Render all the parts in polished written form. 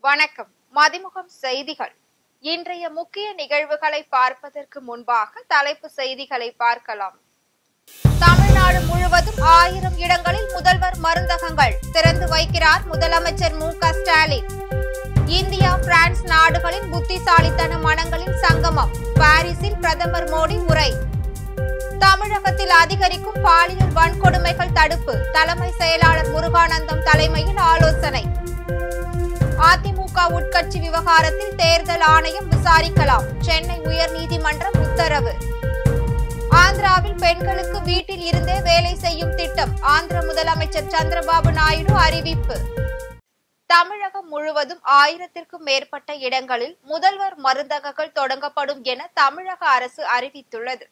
வணக்கம். மதிமுகம் செய்திகள். இன்றைய முக்கிய நிகழ்வுகளை பார்ப்பதற்கு முன்பாக தலைப்பு செய்திகளை பார்க்கலாம். தமிழ்நாடு முழுவதும் 1000 இடங்களில் முதல்வர் மருந்தகங்கள் திறந்து வைக்கிறார் முதலமைச்சர் மு.க.ஸ்டாலின். இந்தியா, பிரான்ஸ் நாடுகளின் புத்திசாலித்தன மனங்களின் சங்கமம். பாரிஸில் பிரதமர் மோடி உரை. தமிழகத்தில் அதிகரிக்கும் பாலியல் வன்கொடுமைகள் தடுப்பு தலைமை செயலாளர் முருகானந்தம் தலைமையில் ஆலோசனை. அதிமுக உட்கட்சி விவகாரத்தில் தேர்தல் ஆணையம் விசாரிக்கலாம். சென்னை உயர்நீதிமன்றம் உத்தரவு. ஆந்திராவில் பெண்களுக்கு வீட்டில் இருந்தே வேலை செய்யும் திட்டம் ஆந்திர முதலமைச்சர் சந்திரபாபு நாயுடு அறிவிப்பு. தமிழகம் முழுவதும் 1000க்கும் மேற்பட்ட இடங்களில் முதல்வர் மருந்தகங்கள் தொடங்கப்படும் என தமிழக அரசு அறிவித்துள்ளது.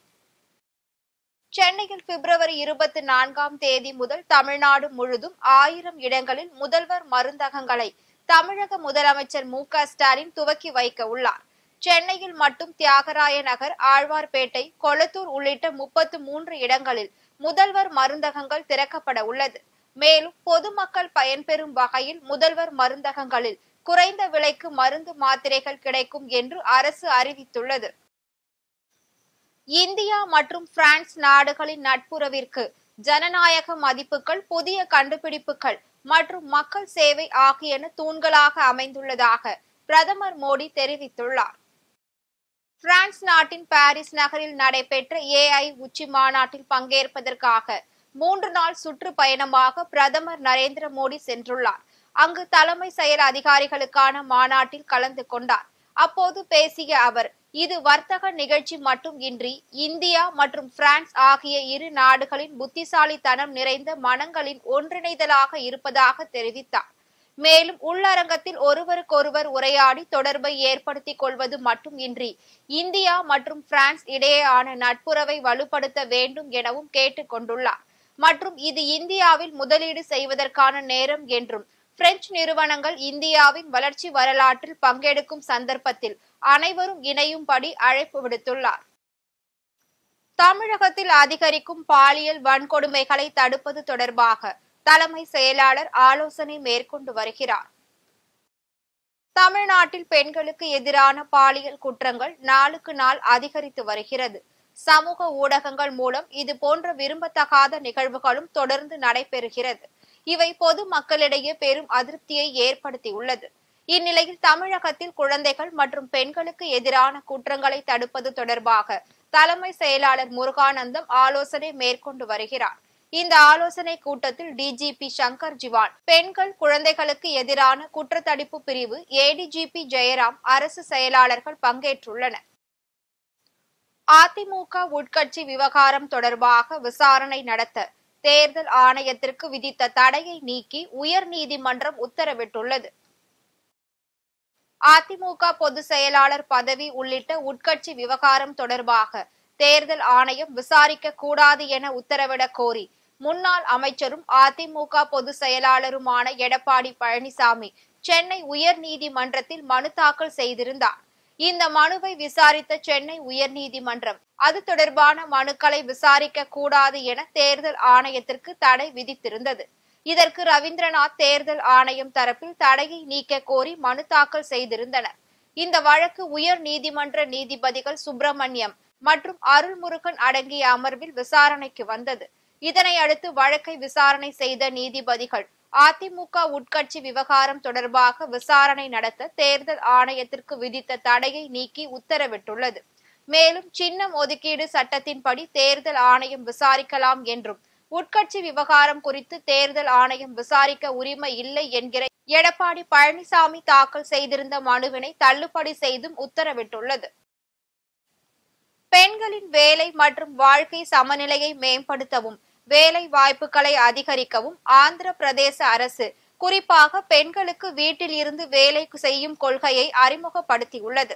சென்னையில் பிப்ரவரி 24ஆம் தேதி முதல் தமிழ்நாடு முழுதும் 1000 இடங்களில் முதல்வர் மருந்தகங்களை தமிழக முதலமைச்சர் மு.க.ஸ்டாலின் துவக்கி வைக்க உள்ளார். சென்னையில் மட்டும் தியாகராய நகர், ஆழ்வார்பேட்டை, கொளத்தூர் உள்ளிட்ட 33 இடங்களில் முதல்வர் மருந்தகங்கள் திறக்கப்பட உள்ளது. மேலும் பொதுமக்கள் பயன்பெறும் வகையில் முதல்வர் மருந்தகங்களில் குறைந்த விலைக்கு மருந்து மாத்திரைகள் கிடைக்கும் என்று அரசு அறிவித்துள்ளது. இந்தியா மற்றும் பிரான்ஸ் நாடுகளின் நட்புறவிற்கு ஜனநாயக மதிப்புகள், புதிய கண்டுபிடிப்புகள் மற்றும் மக்கள் சேவை ஆகியன தூண்களாக அமைந்துள்ளதாக பிரதமர் மோடி தெரிவித்துள்ளார். பிரான்ஸ் நாட்டின் பாரிஸ் நகரில் நடைபெற்ற AI உச்சி மாநாட்டில் பங்கேற்பதற்காக 3 நாள் சுற்றுப்பயணமாக பிரதமர் நரேந்திர மோடி சென்றுள்ளார். அங்கு தலைமை செயல் அதிகாரிகளுக்கான மாநாட்டில் கலந்து கொண்டார். அப்போது பேசிய அவர், இது வர்த்தக நிகழ்ச்சி மட்டும் இன்றி இந்தியா மற்றும் பிரான்ஸ் ஆகிய இரு நாடுகளின் புத்திசாலித்தனம் நிறைந்த மனங்களின் ஒன்றிணைதலாக இருப்பதாக தெரிவித்தார். மேலும் உள்ளரங்கத்தில் ஒருவருக்கொருவர் உரையாடி தொடர்பை ஏற்படுத்திக் கொள்வது மட்டும் இன்றி இந்தியா மற்றும் பிரான்ஸ் இடையேயான நட்புறவை வலுப்படுத்த வேண்டும் எனவும் கேட்டுக் கொண்டுள்ளார். மற்றும் இது இந்தியாவில் முதலீடு செய்வதற்கான நேரம் என்றும், பிரெஞ்சு நிறுவனங்கள் இந்தியாவின் வளர்ச்சி வரலாற்றில் பங்கெடுக்கும் சந்தர்ப்பத்தில் அனைவரும் இணையும்படி அழைப்பு விடுத்துள்ளார். தமிழகத்தில் அதிகரிக்கும் பாலியல் வன்கொடுமைகளை தடுப்பது தொடர்பாக தலைமை செயலாளர் ஆலோசனை மேற்கொண்டு வருகிறார். தமிழ்நாட்டில் பெண்களுக்கு எதிரான பாலியல் குற்றங்கள் நாளுக்கு நாள் அதிகரித்து வருகிறது. சமூக ஊடகங்கள் மூலம் இது போன்ற விரும்பத்தகாத நிகழ்வுகளும் தொடர்ந்து நடைபெறுகிறது. இவை பொது மக்களிடையே பெரும் அதிருப்தியை ஏற்படுத்தியுள்ளது. இந்நிலையில் தமிழகத்தில் குழந்தைகள் மற்றும் பெண்களுக்கு எதிரான குற்றங்களை தடுப்பது தொடர்பாக தலைமை செயலாளர் முருகானந்தம் ஆலோசனை மேற்கொண்டு வருகிறார். இந்த ஆலோசனை கூட்டத்தில் டிஜிபி சங்கர் ஜிவான், பெண்கள் குழந்தைகளுக்கு எதிரான குற்றத்தடுப்பு பிரிவு ஏடிஜிபி ஜெயராம், அரசு செயலாளர்கள் பங்கேற்றுள்ளனர். அதிமுக உட்கட்சி விவகாரம் தொடர்பாக விசாரணை நடத்த தேர்தல் ஆணையத்திற்கு விதித்த தடையை நீக்கி உயர்நீதிமன்றம் உத்தரவிட்டுள்ளது. அதிமுக பொதுச் செயலாளர் பதவி உள்ளிட்ட உட்கட்சி விவகாரம் தொடர்பாக தேர்தல் ஆணையம் விசாரிக்க கூடாது என உத்தரவிடக் கோரி முன்னாள் அமைச்சரும் அதிமுக பொதுச் செயலாளருமான எடப்பாடி பழனிசாமி சென்னை உயர்நீதிமன்றத்தில் மனு தாக்கல் செய்திருந்தார். இந்த மனுவை விசாரித்த சென்னை உயர்நீதிமன்றம் அது தொடர்பான மனுக்களை விசாரிக்க கூடாது என தேர்தல் ஆணையத்திற்கு தடை விதித்திருந்தது. இதற்கு ரவீந்திரநாத் தேர்தல் ஆணையம் தரப்பில் தடையை நீக்க கோரி மனு தாக்கல் செய்திருந்தனர். இந்த வழக்கு உயர் நீதிமன்ற நீதிபதிகள் சுப்பிரமணியம் மற்றும் அருள்முருகன் அடங்கிய அமர்வில் விசாரணைக்கு வந்தது. இதனை அடுத்து வழக்கை விசாரணை செய்த நீதிபதிகள் அதிமுக உட்கட்சி விவகாரம் தொடர்பாக விசாரணை நடத்த தேர்தல் ஆணையத்திற்கு விதித்த தடையை நீக்கி உத்தரவிட்டுள்ளது. மேலும் சின்னம் ஒதுக்கீடு சட்டத்தின்படி தேர்தல் ஆணையம் விசாரிக்கலாம் என்றும், உட்கட்சி விவகாரம் குறித்து தேர்தல் ஆணையம் விசாரிக்க உரிமை இல்லை என்கிற எடப்பாடி பழனிசாமி தாக்கல் செய்திருந்த மனுவினை தள்ளுபடி செய்தும் உத்தரவிட்டுள்ளது. பெண்களின் வேலை மற்றும் வாழ்க்கை சமநிலையை மேம்படுத்தவும், வேலை வாய்ப்புகளை அதிகரிக்கவும் ஆந்திர பிரதேச அரசு குறிப்பாக பெண்களுக்கு வீட்டில் இருந்து வேலை செய்யும் கொள்கையை அறிமுகப்படுத்தியுள்ளது.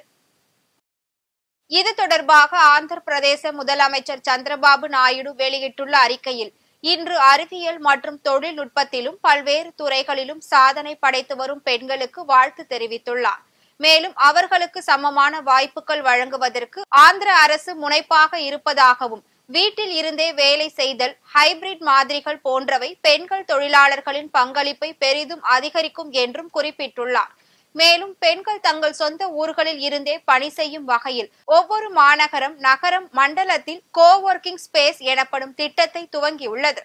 இது தொடர்பாக ஆந்திர பிரதேச முதலமைச்சர் சந்திரபாபு நாயுடு வெளியிட்டுள்ள அறிக்கையில், இன்று அறிவியல் மற்றும் தொழில்நுட்பத்திலும் பல்வேறு துறைகளிலும் சாதனை படைத்து வரும் பெண்களுக்கு வாழ்த்து தெரிவித்துள்ளார். மேலும் அவர்களுக்கு சமமான வாய்ப்புகள் வழங்குவதற்கு ஆந்திர அரசு முனைப்பாக இருப்பதாகவும், வீட்டில் இருந்தே வேலை செய்தல், ஹைபிரிட் மாதிரிகள் போன்றவை பெண்கள் தொழிலாளர்களின் பங்களிப்பை பெரிதும் அதிகரிக்கும் என்றும் குறிப்பிட்டுள்ளார். மேலும் பெண்கள் தங்கள் சொந்த ஊர்களில் இருந்தே பணி செய்யும் வகையில் ஒவ்வொரு மாநகரம், நகரம், மண்டலத்தில் கோவொர்க்கிங் ஸ்பேஸ் எனப்படும் திட்டத்தை துவங்கியுள்ளது.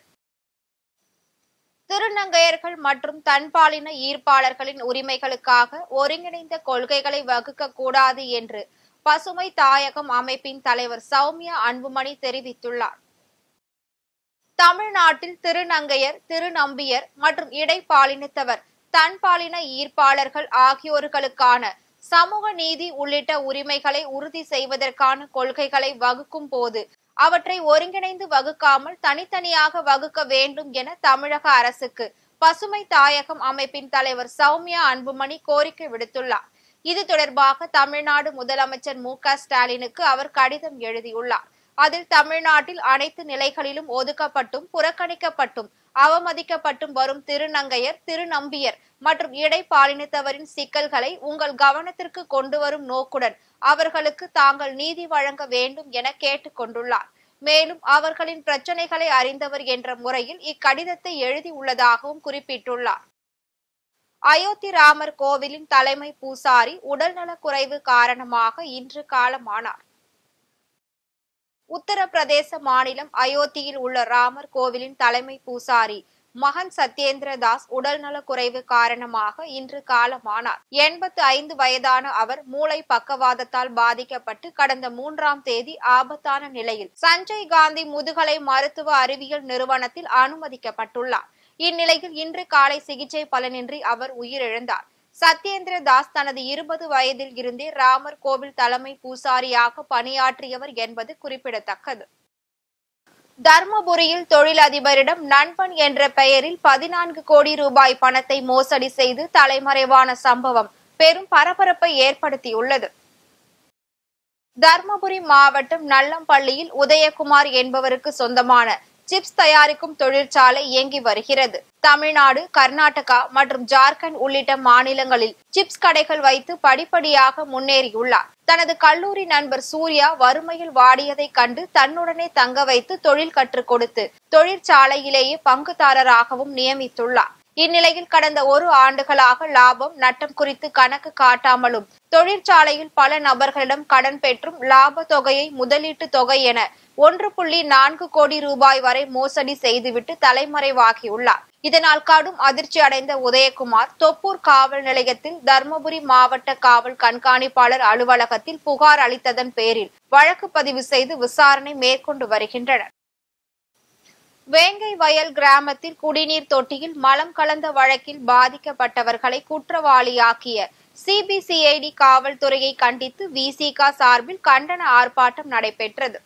திருநங்கையர்கள் மற்றும் தன்பாலின ஈர்ப்பாளர்களின் உரிமைகளுக்காக ஒருங்கிணைந்த கொள்கைகளை வகுக்க கூடாது என்று பசுமை தாயகம் அமைப்பின் தலைவர் சௌமியா அன்புமணி தெரிவித்துள்ளார். தமிழ்நாட்டில் திருநங்கையர், திருநம்பியர் மற்றும் இடைப்பாலினத்தவர், தன்பாலின ஈர்ப்பாளர்கள் ஆகியோர்களுக்கான சமூக நீதி உள்ளிட்ட உரிமைகளை உறுதி செய்வதற்கான கொள்கைகளை வகுக்கும் போது அவற்றை ஒருங்கிணைந்து வகுக்காமல் தனித்தனியாக வகுக்க வேண்டும் என தமிழக அரசுக்கு பசுமை தாயகம் அமைப்பின் தலைவர் சௌமியா அன்புமணி கோரிக்கை விடுத்துள்ளார். இது தொடர்பாக தமிழ்நாடு முதலமைச்சர் மு.க.ஸ்டாலினுக்கு அவர் கடிதம் எழுதியுள்ளார். அதில் தமிழ்நாட்டில் அனைத்து நிலைகளிலும் ஒதுக்கப்பட்டும், புறக்கணிக்கப்பட்டும், அவமதிக்கப்பட்டும் வரும் திருநங்கையர், திருநம்பியர் மற்றும் இடைப்பாலினத்தவரின் சிக்கல்களை உங்கள் கவனத்திற்கு கொண்டு வரும் நோக்குடன் அவர்களுக்கு தாங்கள் நீதி வழங்க வேண்டும் என கேட்டுக் கொண்டுள்ளார். மேலும் அவர்களின் பிரச்சனைகளை அறிந்தவர் என்ற முறையில் இக்கடிதத்தை எழுதியுள்ளதாகவும் குறிப்பிட்டுள்ளார். அயோத்தி ராமர் கோவிலின் தலைமை பூசாரி உடல்நலக்குறைவு காரணமாக இன்று காலமானார். உத்தரப்பிரதேச மாநிலம் அயோத்தியில் உள்ள ராமர் கோவிலின் தலைமை பூசாரி மகன் சத்யேந்திர தாஸ் உடல்நலக்குறைவு காரணமாக இன்று காலமானார். 85 வயதான அவர் மூளை பக்கவாதத்தால் பாதிக்கப்பட்டு கடந்த 3ஆம் தேதி ஆபத்தான நிலையில் சஞ்சய் காந்தி முதுகலை மருத்துவ அறிவியல் நிறுவனத்தில் அனுமதிக்கப்பட்டுள்ளார். இந்நிலையில் இன்று காலை சிகிச்சை பலனின்றி அவர் உயிரிழந்தார். சத்யேந்திர தாஸ் தனது 20 வயதில் இருந்தே ராமர் கோவில் தலைமை பூசாரியாக பணியாற்றியவர் என்பது குறிப்பிடத்தக்கது. தர்மபுரியில் தொழிலதிபரிடம் நண்பன் என்ற பெயரில் 14 கோடி ரூபாய் பணத்தை மோசடி செய்து தலைமறைவான சம்பவம் பெரும் பரபரப்பை ஏற்படுத்தியுள்ளது. தர்மபுரி மாவட்டம் நல்லம்பள்ளியில் உதயகுமார் என்பவருக்கு சொந்தமான சிப்ஸ் தயாரிக்கும் தொழிற்சாலை இயங்கி வருகிறது. தமிழ்நாடு, கர்நாடகா மற்றும் ஜார்க்கண்ட் உள்ளிட்ட மாநிலங்களில் சிப்ஸ் கடைகள் வைத்து படிப்படியாக முன்னேறியுள்ளார். தனது கல்லூரி நண்பர் சூர்யா வறுமையில் வாடியதை கண்டு தன்னுடனே தங்க வைத்து தொழில் கற்றுக் கொடுத்து தொழிற்சாலையிலேயே பங்குதாரராகவும் நியமித்துள்ளார். இந்நிலையில் கடந்த 1 ஆண்டுகளாக லாபம் நட்டம் குறித்து கணக்கு காட்டாமலும் தொழிற்சாலையில் பல நபர்களிடம் கடன் பெற்றும் லாப தொகையை முதலீட்டு தொகை என 1.4 கோடி ரூபாய் வரை மோசடி செய்துவிட்டு தலைமறைவாகியுள்ளார். இதனால் கடும் அதிர்ச்சி அடைந்த உதயகுமார் தொப்பூர் காவல் நிலையத்தில் தர்மபுரி மாவட்ட காவல் கண்காணிப்பாளர் அலுவலகத்தில் புகார் அளித்ததன் பேரில் வழக்கு பதிவு செய்து விசாரணை மேற்கொண்டு வருகின்றனர். வேங்கை வயல் கிராமத்தில் குடிநீர் தொட்டியில் மலம் கலந்த வழக்கில் பாதிக்கப்பட்டவர்களை குற்றவாளியாக்கிய சிபிசிஐடி காவல்துறையை கண்டித்து விசிக சார்பில் கண்டன ஆர்ப்பாட்டம் நடைபெற்றது.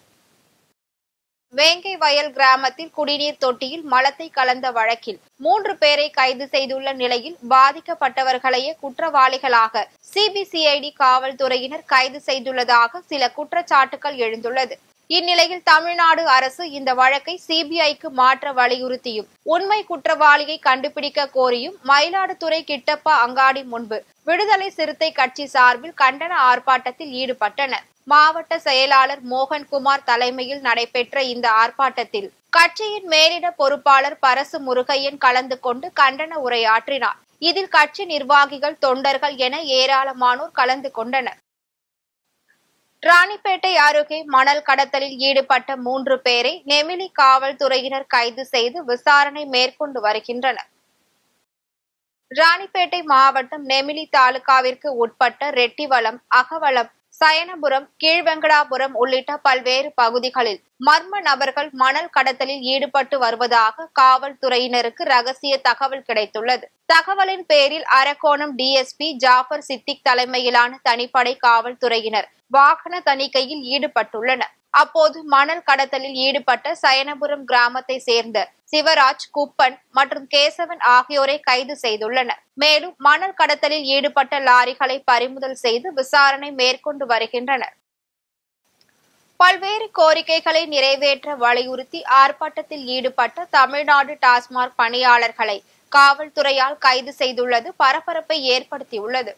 வேங்கை வயல் கிராமத்தில் குடிநீர் தொட்டியில் மலத்தை கலந்த வழக்கில் 3 பேரை கைது செய்துள்ள நிலையில் பாதிக்கப்பட்டவர்களையே குற்றவாளிகளாக சிபிசிஐடி காவல்துறையினர் கைது செய்துள்ளதாக சில குற்றச்சாட்டுகள் எழுந்துள்ளது. இந்நிலையில் தமிழ்நாடு அரசு இந்த வழக்கை சிபிஐக்கு மாற்ற வலியுறுத்தியும் உண்மை குற்றவாளியை கண்டுபிடிக்க கோரியும் மயிலாடுதுறை கிட்டப்பா அங்காடி முன்பு விடுதலை சிறுத்தை கட்சி சார்பில் கண்டன ஆர்ப்பாட்டத்தில் ஈடுபட்டனர். மாவட்ட செயலாளர் மோகன்குமார் தலைமையில் நடைபெற்ற இந்த ஆர்ப்பாட்டத்தில் கட்சியின் மேலிட பொறுப்பாளர் பரசு முருகையன் கலந்து கொண்டு கண்டன உரையாற்றினார். இதில் கட்சி நிர்வாகிகள், தொண்டர்கள் என ஏராளமானோர் கலந்து கொண்டனர். ராணிப்பேட்டை அருகே மணல் கடத்தலில் ஈடுபட்ட 3 பேரை நெமிலி காவல்துறையினர் கைது செய்து விசாரணை மேற்கொண்டு வருகின்றனர். ராணிப்பேட்டை மாவட்டம் நெமிலி தாலுகாவிற்கு உட்பட்ட ரெட்டிவளம், அகவளம், சயனபுரம், கீழ்வெங்கடாபுரம் உள்ளிட்ட பல்வேறு பகுதிகளில் மர்ம நபர்கள் மணல் கடத்தலில் ஈடுபட்டு வருவதாக காவல்துறையினருக்கு ரகசிய தகவல் கிடைத்துள்ளது. தகவலின் பேரில் அரக்கோணம் டிஎஸ்பி ஜாஃபர் சித்திக் தலைமையிலான தனிப்படை காவல்துறையினர் வாகன தணிக்கையில் ஈடுபட்டுள்ளனர். அப்போது மணல் கடத்தலில் ஈடுபட்ட சயனபுரம் கிராமத்தை சேர்ந்த சிவராஜ், குப்பன் மற்றும் கேசவன் ஆகியோரை கைது செய்துள்ளனர். மேலும் மணல் கடத்தலில் ஈடுபட்ட லாரிகளை பறிமுதல் செய்து விசாரணை மேற்கொண்டு வருகின்றனர். பல்வேறு கோரிக்கைகளை நிறைவேற்ற வலியுறுத்தி ஆர்ப்பாட்டத்தில் ஈடுபட்ட தமிழ்நாடு டாஸ்மாக் பணியாளர்களை காவல்துறையால் கைது செய்துள்ளது பரபரப்பை ஏற்படுத்தியுள்ளது.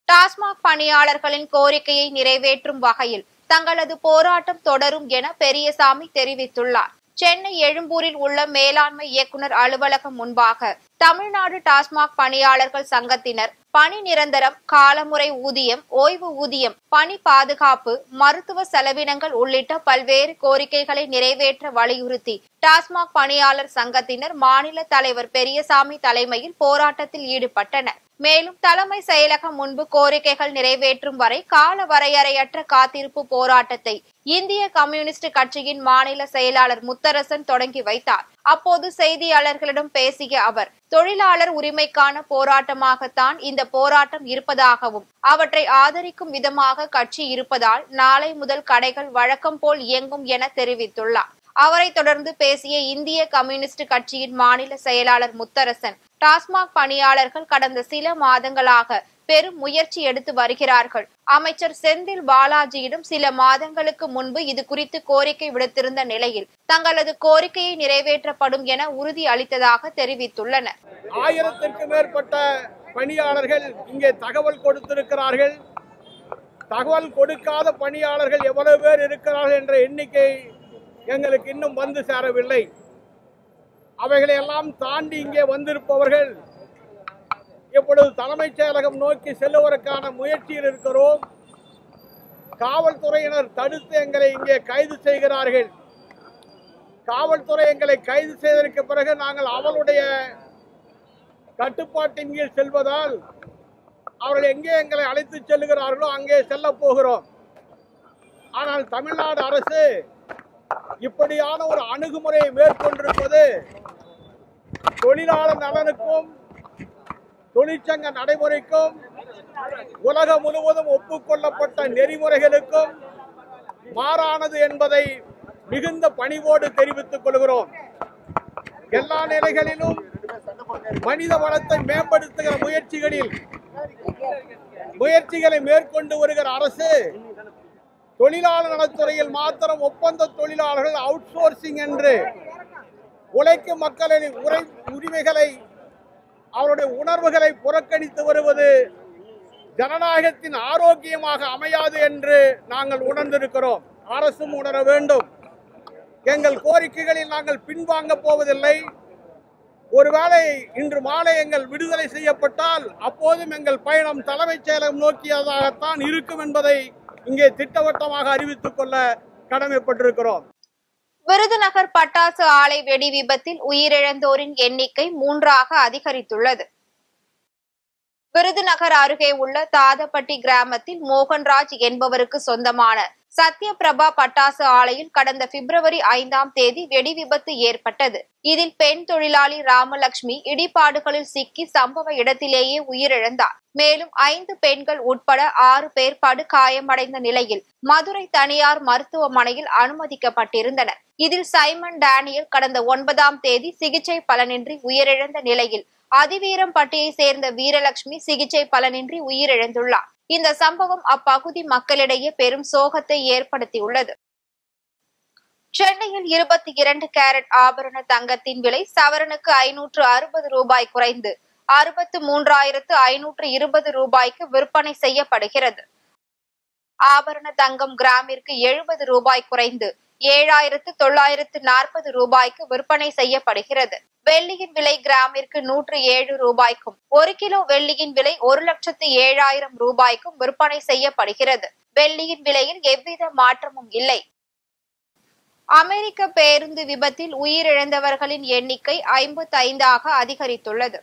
டாஸ்மாக் பணியாளர்களின் கோரிக்கையை நிறைவேற்றும் வகையில் தங்களது போராட்டம் தொடரும் என பெரியசாமி தெரிவித்துள்ளார். சென்னை எழும்பூரில் உள்ள மேலாண்மை இயக்குநர் அலுவலகம் முன்பாக தமிழ்நாடு டாஸ்மாக் பணியாளர்கள் சங்கத்தினர் பணி நிரந்தரம், காலமுறை ஊதியம், ஓய்வு ஊதியம், பணி பாதுகாப்பு, மருத்துவ செலவினங்கள் உள்ளிட்ட பல்வேறு கோரிக்கைகளை நிறைவேற்ற வலியுறுத்தி டாஸ்மாக் பணியாளர் சங்கத்தினர் மாநில தலைவர் பெரியசாமி தலைமையில் போராட்டத்தில் ஈடுபட்டனர். மேலும் தலைமை செயலகம் முன்பு கோரிக்கைகள் நிறைவேற்றும் வரை கால வரையறையற்ற காத்திருப்பு போராட்டத்தை இந்திய கம்யூனிஸ்ட் கட்சியின் மாநில செயலாளர் முத்தரசன் தொடங்கி வைத்தார். அப்போது செய்தியாளர்களிடம் பேசிய அவர், தொழிலாளர் உரிமைக்கான போராட்டமாகத்தான் இந்த போராட்டம் இருப்பதாகவும் அவற்றை ஆதரிக்கும் விதமாக கட்சி இருப்பதால் நாளை முதல் கடைகள் வழக்கம் போல் இயங்கும் என தெரிவித்துள்ளார். அவரை தொடர்ந்து பேசிய இந்திய கம்யூனிஸ்ட் கட்சியின் மாநில செயலாளர் முத்தரசன், டாஸ்மாக் பணியாளர்கள் கடந்த சில மாதங்களாக பெரும் முயற்சி எடுத்து வருகிறார்கள். அமைச்சர் செந்தில் பாலாஜியிடம் சில மாதங்களுக்கு முன்பு இது குறித்து கோரிக்கை விடுத்திருந்த நிலையில் தங்களது கோரிக்கையை நிறைவேற்றப்படும் என உறுதி அளித்ததாக தெரிவித்துள்ளனர். 1000க்கும் மேற்பட்ட பணியாளர்கள் இங்கே தகவல் கொடுத்திருக்கிறார்கள். தகவல் கொடுக்காத பணியாளர்கள் எவ்வளவு பேர் இருக்கிறார்கள் என்ற எண்ணிக்கை எங்களுக்கு இன்னும் வந்து சேரவில்லை. அவைகளை எல்லாம் தாண்டி இங்கே வந்திருப்பவர்கள் இப்பொழுது தலைமைச் செயலகம் நோக்கி செல்லுவதற்கான முயற்சியில் இருக்கிறோம். காவல்துறையினர் தடுத்து எங்களை இங்கே கைது செய்கிறார்கள். காவல்துறை எங்களை கைது செய்ததற்கு பிறகு நாங்கள் அவளுடைய கட்டுப்பாட்டின் கீழ் செல்வதால் அவர்கள் எங்கே எங்களை அழைத்து செல்லுகிறார்களோ அங்கே செல்ல போகிறோம். ஆனால் தமிழ்நாடு அரசு இப்படியான ஒரு அணுகுமுறையை மேற்கொண்டிருப்பது தொழிலாளர் நலனுக்கும் தொழிற்சங்க நடைமுறைக்கும் உலகம் முழுவதும் ஒப்புக்கொள்ளப்பட்ட நெறிமுறைகளுக்கும் மாறானது என்பதை மிகுந்த பணிவோடு தெரிவித்துக் கொள்கிறோம். எல்லா நிலைகளிலும் மனித வளத்தை மேம்படுத்துகிற முயற்சிகளை மேற்கொண்டு வருகிற அரசு தொழிலாளர் நலத்துறையில் மாத்திரம் ஒப்பந்த தொழிலாளர்கள் அவுட் சோர்சிங் என்று உழைக்கும் மக்களின் உரிமைகளை, அவருடைய உணர்வுகளை புறக்கணித்து வருவது ஜனநாயகத்தின் ஆரோக்கியமாக அமையாது என்று நாங்கள் உணர்ந்திருக்கிறோம். அரசும் உணர வேண்டும். எங்கள் கோரிக்கைகளில் நாங்கள் பின்வாங்க போவதில்லை. ஒருவேளை இன்று மாலை எங்கள் விடுதலை செய்யப்பட்டால் அப்போதும் எங்கள் பயணம் தலைமைச் செயலகம் நோக்கியதாகத்தான் இருக்கும் என்பதை இங்கே திட்டவட்டமாக அறிவித்துக் கொள்ள கடமைப்பட்டிருக்கிறோம். விருதுநகர் பட்டாசு ஆலை வெடி விபத்தில் உயிரிழந்தோரின் எண்ணிக்கை 3ஆக அதிகரித்துள்ளது. விருதுநகர் அருகே உள்ள தாதப்பட்டி கிராமத்தில் மோகன்ராஜ் என்பவருக்கு சொந்தமான சத்யபிரபா பட்டாசு ஆலையில் கடந்த பிப்ரவரி 5ஆம் தேதி வெடி விபத்து ஏற்பட்டது. இதில் பெண் தொழிலாளி ராமலட்சுமி இடிபாடுகளில் சிக்கி சம்பவ இடத்திலேயே உயிரிழந்தார். மேலும் 5 பெண்கள் உட்பட 6 பேர் படுகாயமடைந்த நிலையில் மதுரை தனியார் மருத்துவமனையில் அனுமதிக்கப்பட்டிருந்தனர். இதில் சைமன் டேனியல் கடந்த 9ஆம் தேதி சிகிச்சை பலனின்றி உயிரிழந்த நிலையில் அதிவீரம்பட்டியை சேர்ந்த வீரலட்சுமி சிகிச்சை பலனின்றி உயிரிழந்துள்ளார். இந்த சம்பவம் அப்பகுதி மக்களிடையே பெரும் சோகத்தை ஏற்படுத்தியுள்ளது. சென்னையில் 22 கேரட் ஆபரண தங்கத்தின் விலை சவரனுக்கு 560 ரூபாய் குறைந்து 63,520 ரூபாய்க்கு விற்பனை செய்யப்படுகிறது. ஆபரண தங்கம் கிராமிற்கு 70 ரூபாய் குறைந்து 7,940 ரூபாய்க்கு விற்பனை செய்யப்படுகிறது. வெள்ளியின் விலை கிராமிற்கு 107 ரூபாய்க்கும் 1 கிலோ வெள்ளியின் விலை 1,07,000 ரூபாய்க்கும் விற்பனை செய்யப்படுகிறது. வெள்ளியின் விலையில் எவ்வித மாற்றமும் இல்லை. அமெரிக்க பேருந்து விபத்தில் உயிரிழந்தவர்களின் எண்ணிக்கை 55ஆக அதிகரித்துள்ளது.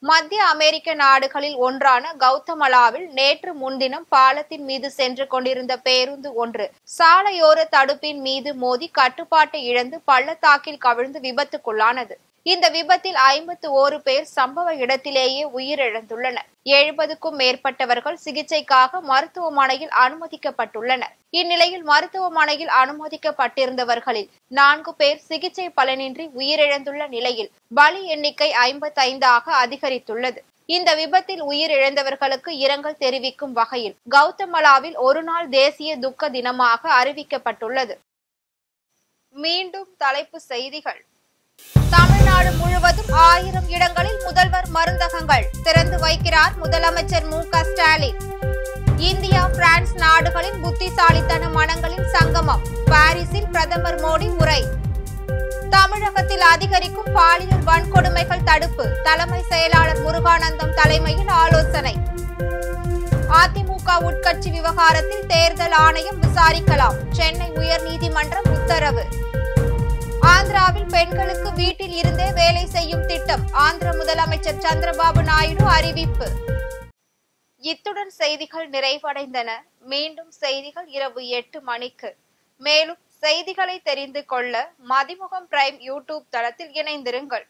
மத்திய அமெரிக்க நாடுகளில் ஒன்றான கவுதமலாவில் நேற்று முன்தினம் பாலத்தின் மீது சென்று கொண்டிருந்த பேருந்து ஒன்று சாலையோர தடுப்பின் மீது மோதி கட்டுப்பாட்டை இழந்து பள்ளத்தாக்கில் கவிழ்ந்து விபத்துக்குள்ளானது. இந்த விபத்தில் 51 பேர் சம்பவ இடத்திலேயே உயிரிழந்துள்ளனர். 70க்கும் மேற்பட்டவர்கள் சிகிச்சைக்காக மருத்துவமனையில் அனுமதிக்கப்பட்டுள்ளனர். இந்நிலையில் மருத்துவமனையில் அனுமதிக்கப்பட்டிருந்தவர்களில் 4 பேர் சிகிச்சை பலனின்றி உயிரிழந்துள்ள நிலையில் பலி எண்ணிக்கை 55ஆக அதிகரித்துள்ளது. இந்த விபத்தில் உயிரிழந்தவர்களுக்கு இரங்கல் தெரிவிக்கும் வகையில் கவுதமலாவில் ஒருநாள் தேசிய துக்க தினமாக அறிவிக்கப்பட்டுள்ளது. மீண்டும் தலைப்புச் செய்திகள். தமிழ்நாடு முழுவதும் 1000 இடங்களில் முதல்வர் மருந்தகங்கள் திறந்து வைக்கிறார் முதலமைச்சர் மு.க. ஸ்டாலின். இந்தியா பிரான்ஸ் நாடுகளின் புத்திசாலித்தன மனங்களின் சங்கமம். பாரிஸில் பிரதமர் மோடி உரை. தமிழகத்தில் அதிகரிக்கும் பாலியல் வன்கொடுமைகள் தடுப்பு தலைமை செயலாளர் முருகானந்தம் தலைமையில் ஆலோசனை. அதிமுக உட்கட்சி விவகாரத்தில் தேர்தல் ஆணையம் விசாரிக்கலாம். சென்னை உயர்நீதிமன்றம் உத்தரவு. ஆந்திராவில் பெண்களுக்கு வீட்டில் இருந்தே வேலை செய்யும் திட்டம் ஆந்திர முதலமைச்சர் சந்திரபாபு நாயுடு அறிவிப்பு. இத்துடன் செய்திகள் நிறைவடைந்தன. மீண்டும் செய்திகள் இரவு 8 மணிக்கு. மேலும் செய்திகளை தெரிந்து கொள்ள மதிமுகம் பிரைம் யூடியூப் தளத்தில் இணைந்திருங்கள்.